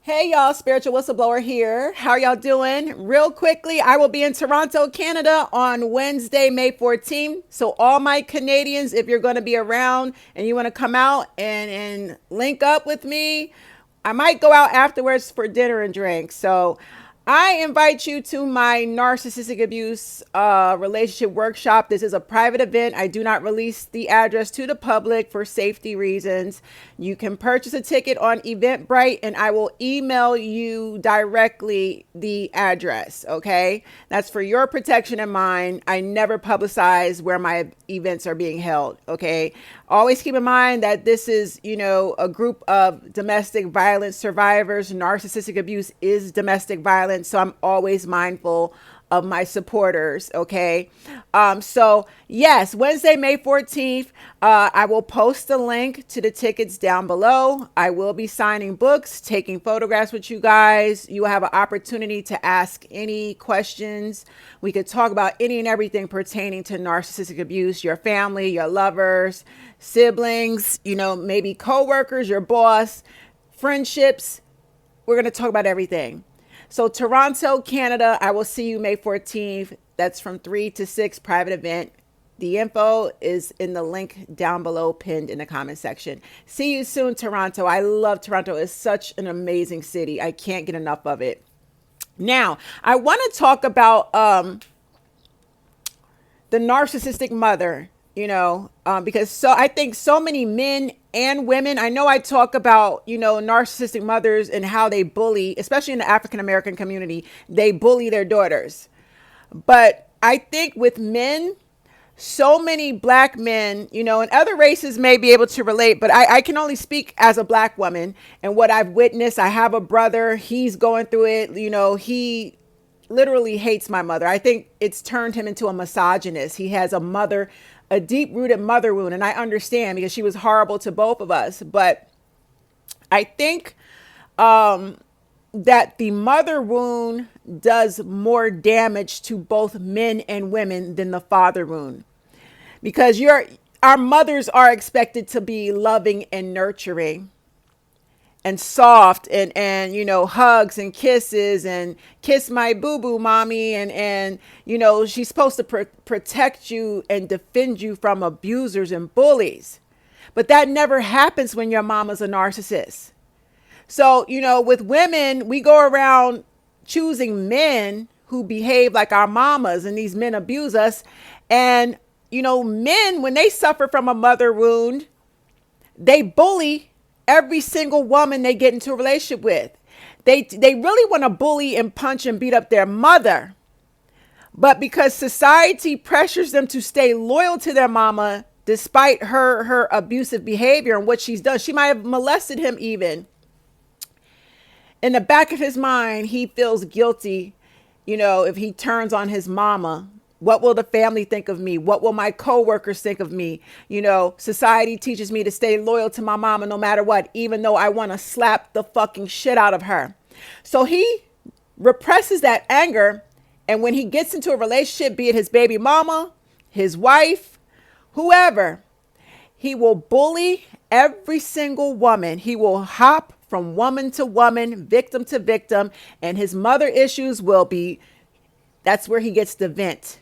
Hey y'all, spiritual whistleblower here. How are y'all doing? Real quickly, I will be in Toronto, Canada on Wednesday, May 14th. So all my Canadians, if you're going to be around and you want to come out and link up with me, I might go out afterwards for dinner and drinks. So I invite you to my narcissistic abuse relationship workshop. This is a private event. I do not release the address to the public for safety reasons. You can purchase a ticket on Eventbrite and I will email you directly the address. Okay. That's for your protection and mine. I never publicize where my events are being held. Okay. Always keep in mind that this is, a group of domestic violence survivors. Narcissistic abuse is domestic violence. So I'm always mindful of my supporters. Okay. So yes, Wednesday, May 14th, I will post the link to the tickets down below. I will be signing books, taking photographs with you guys. You will have an opportunity to ask any questions. We could talk about any and everything pertaining to narcissistic abuse, your family, your lovers, siblings, maybe coworkers, your boss, friendships. We're going to talk about everything. So Toronto, Canada, I will see you May 14th. That's from 3 to 6, private event. The info is in the link down below, pinned in the comment section. See you soon, Toronto. I love Toronto. It's such an amazing city. I can't get enough of it. Now, I want to talk about the narcissistic mother, because I think so many men and women, I know I talk about, narcissistic mothers and how they bully, especially in the African American community, they bully their daughters. But I think with men, so many black men, and other races may be able to relate, but I can only speak as a black woman and what I've witnessed. I have a brother, he's going through it, he literally hates my mother. I think it's turned him into a misogynist. He has a deep-rooted mother wound, and I understand because she was horrible to both of us. But I think that the mother wound does more damage to both men and women than the father wound, because our mothers are expected to be loving and nurturing and soft and hugs and kisses and kiss my boo-boo mommy and she's supposed to protect you and defend you from abusers and bullies. But that never happens when your mama's a narcissist. So with women, we go around choosing men who behave like our mamas, and these men abuse us. And men, when they suffer from a mother wound, they bully every single woman they get into a relationship with. They really want to bully and punch and beat up their mother. But because society pressures them to stay loyal to their mama, despite her abusive behavior and what she's done, she might have molested him even. In the back of his mind, he feels guilty, if he turns on his mama. What will the family think of me? What will my coworkers think of me? Society teaches me to stay loyal to my mama no matter what, even though I want to slap the fucking shit out of her. So he represses that anger. And when he gets into a relationship, be it his baby mama, his wife, whoever, he will bully every single woman. He will hop from woman to woman, victim to victim. And his mother issues that's where he gets the vent.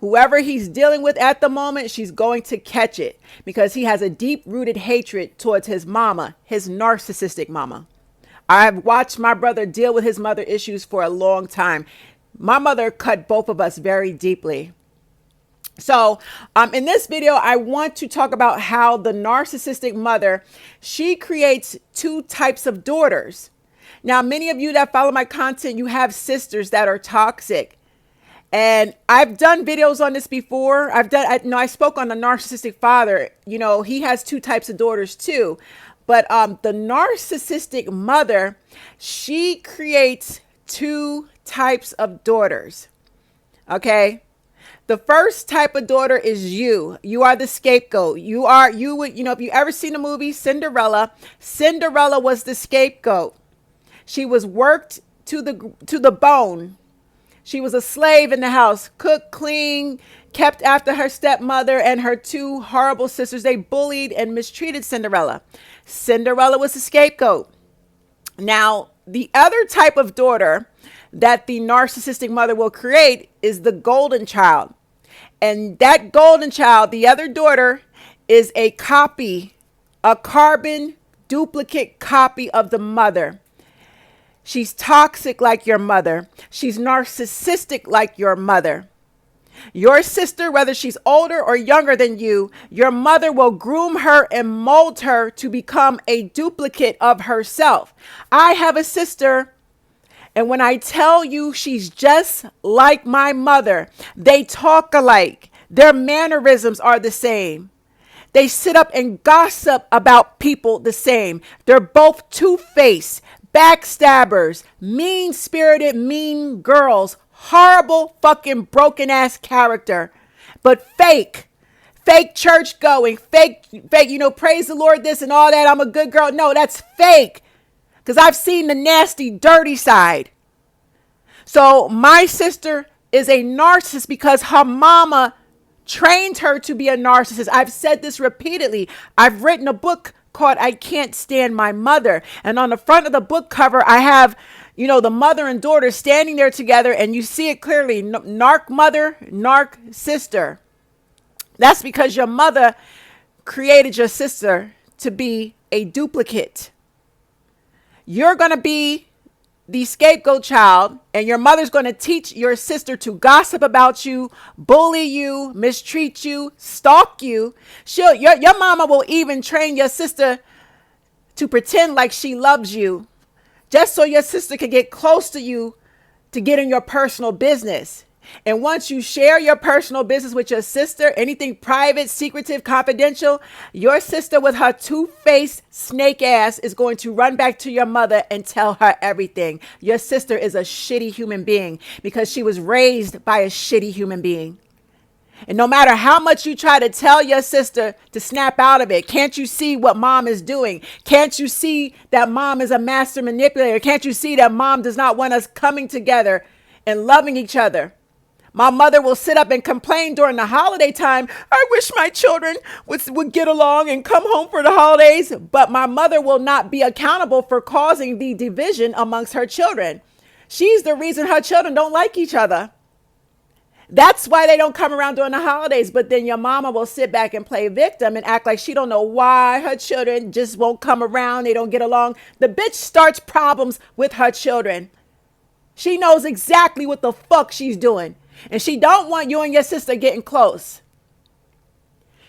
Whoever he's dealing with at the moment, she's going to catch it because he has a deep-rooted hatred towards his mama, his narcissistic mama. I've watched my brother deal with his mother issues for a long time. My mother cut both of us very deeply. So in this video, I want to talk about how the narcissistic mother, she creates two types of daughters. Now, many of you that follow my content, you have sisters that are toxic. And I've done videos on this before. I spoke on the narcissistic father. He has two types of daughters too. But the narcissistic mother, she creates two types of daughters. Okay. The first type of daughter is you. You are the scapegoat. If you ever seen the movie Cinderella was the scapegoat. She was worked to the bone. She was a slave in the house, cooked, clean, kept after her stepmother and her two horrible sisters. They bullied and mistreated Cinderella. Cinderella was the scapegoat. Now, The other type of daughter that the narcissistic mother will create is the golden child. And that golden child, the other daughter, is a copy, a carbon duplicate copy of the mother. She's toxic like your mother. She's narcissistic like your mother. Your sister, whether she's older or younger than you, your mother will groom her and mold her to become a duplicate of herself. I have a sister, and when I tell you she's just like my mother, they talk alike. Their mannerisms are the same. They sit up and gossip about people the same. They're both two-faced, backstabbers, mean-spirited, mean girls, horrible fucking broken ass character, but fake church going, fake, praise the Lord this and all that. I'm a good girl. No, that's fake. Because I've seen the nasty, dirty side. So my sister is a narcissist because her mama trained her to be a narcissist. I've said this repeatedly. I've written a book called I Can't Stand My Mother. And on the front of the book cover, I have, the mother and daughter standing there together, and you see it clearly. Narc mother, narc sister. That's because your mother created your sister to be a duplicate. You're going to be the scapegoat child, and your mother's going to teach your sister to gossip about you, bully you, mistreat you, stalk you. Your mama will even train your sister to pretend like she loves you, just so your sister can get close to you to get in your personal business. And once you share your personal business with your sister, anything private, secretive, confidential, your sister with her two-faced snake ass is going to run back to your mother and tell her everything. Your sister is a shitty human being because she was raised by a shitty human being. And no matter how much you try to tell your sister to snap out of it, can't you see what mom is doing? Can't you see that mom is a master manipulator? Can't you see that mom does not want us coming together and loving each other? My mother will sit up and complain during the holiday time. I wish my children would get along and come home for the holidays. But my mother will not be accountable for causing the division amongst her children. She's the reason her children don't like each other. That's why they don't come around during the holidays. But then your mama will sit back and play victim and act like she don't know why her children just won't come around. They don't get along. The bitch starts problems with her children. She knows exactly what the fuck she's doing. And she don't want you and your sister getting close.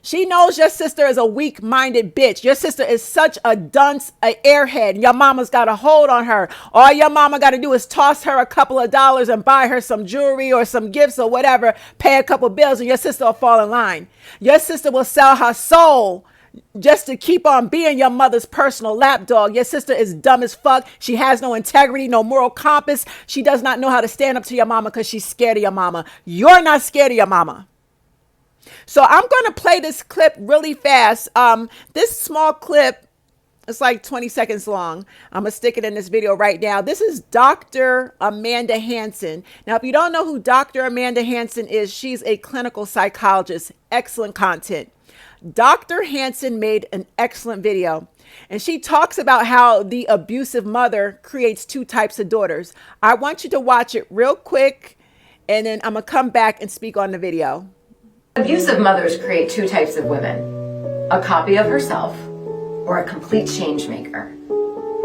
She knows your sister is a weak-minded bitch. Your sister is such a dunce, an airhead. Your mama's got a hold on her. All your mama got to do is toss her a couple of dollars and buy her some jewelry or some gifts or whatever, pay a couple bills, and your sister will fall in line. Your sister will sell her soul just to keep on being your mother's personal lapdog. Your sister is dumb as fuck. She has no integrity, no moral compass. She does not know how to stand up to your mama because she's scared of your mama. You're not scared of your mama. So I'm going to play this clip really fast. This small clip, it's like 20 seconds long. I'm going to stick it in this video right now. This is Dr. Amanda Hansen. Now, if you don't know who Dr. Amanda Hansen is, she's a clinical psychologist. Excellent content. Dr. Hansen made an excellent video, and she talks about how the abusive mother creates two types of daughters. I want you to watch it real quick, and then I'm going to come back and speak on the video. Abusive mothers create two types of women: a copy of herself or a complete change maker.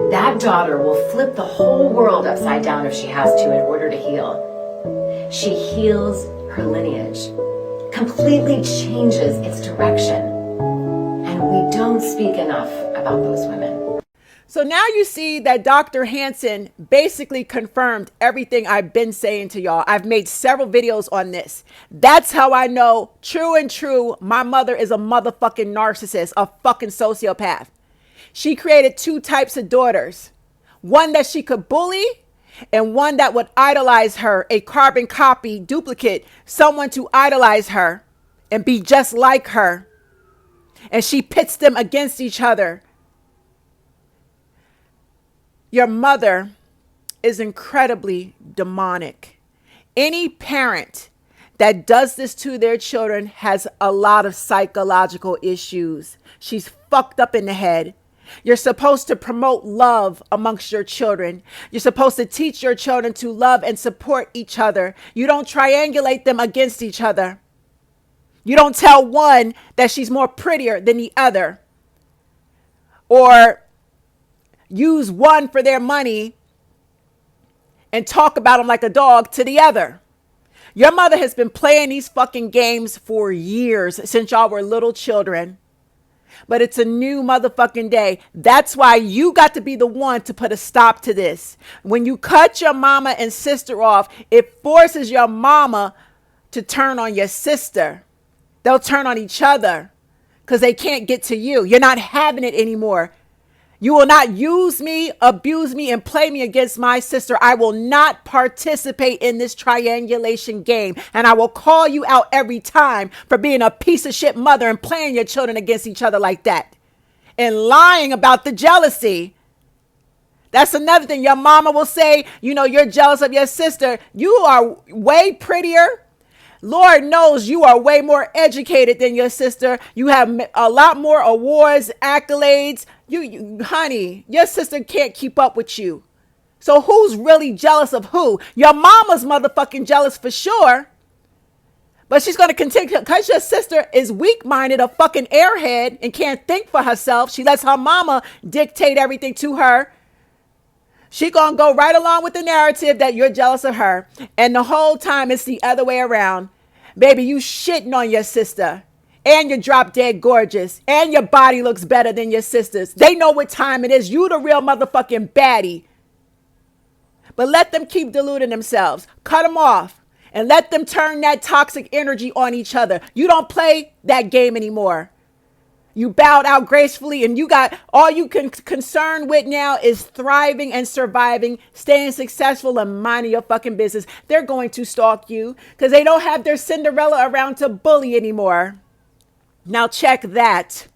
That daughter will flip the whole world upside down if she has to in order to heal. She heals her lineage, completely changes its direction. And we don't speak enough about those women. So now you see that Dr. Hansen basically confirmed everything I've been saying to y'all. I've made several videos on this. That's how I know, true and true, my mother is a motherfucking narcissist, a fucking sociopath. She created two types of daughters. One that she could bully, and one that would idolize her, a carbon copy duplicate, someone to idolize her and be just like her. And she pits them against each other. Your mother is incredibly demonic. Any parent that does this to their children has a lot of psychological issues. She's fucked up in the head. You're supposed to promote love amongst your children. You're supposed to teach your children to love and support each other. You don't triangulate them against each other. You don't tell one that she's more prettier than the other, or use one for their money and talk about them like a dog to the other. Your mother has been playing these fucking games for years, since y'all were little children. But it's a new motherfucking day. That's why you got to be the one to put a stop to this. When you cut your mama and sister off, it forces your mama to turn on your sister. They'll turn on each other because they can't get to you. You're not having it anymore. You will not use me, abuse me, and play me against my sister. I will not participate in this triangulation game. And I will call you out every time for being a piece of shit mother and playing your children against each other like that. And lying about the jealousy. That's another thing. Your mama will say, you know, you're jealous of your sister. You are way prettier. Lord knows you are way more educated than your sister. You have a lot more awards, accolades. Honey, your sister can't keep up with you. So who's really jealous of who? Your mama's motherfucking jealous for sure. But she's going to continue because your sister is weak-minded, a fucking airhead, and can't think for herself. She lets her mama dictate everything to her. She gonna go right along with the narrative that you're jealous of her. And the whole time it's the other way around. Baby, you shitting on your sister. And you're drop dead gorgeous. And your body looks better than your sister's. They know what time it is. You the real motherfucking baddie. But let them keep deluding themselves. Cut them off. And let them turn that toxic energy on each other. You don't play that game anymore. You bowed out gracefully, and you got all you can concern with now is thriving and surviving, staying successful and minding your fucking business. They're going to stalk you because they don't have their Cinderella around to bully anymore. Now check that.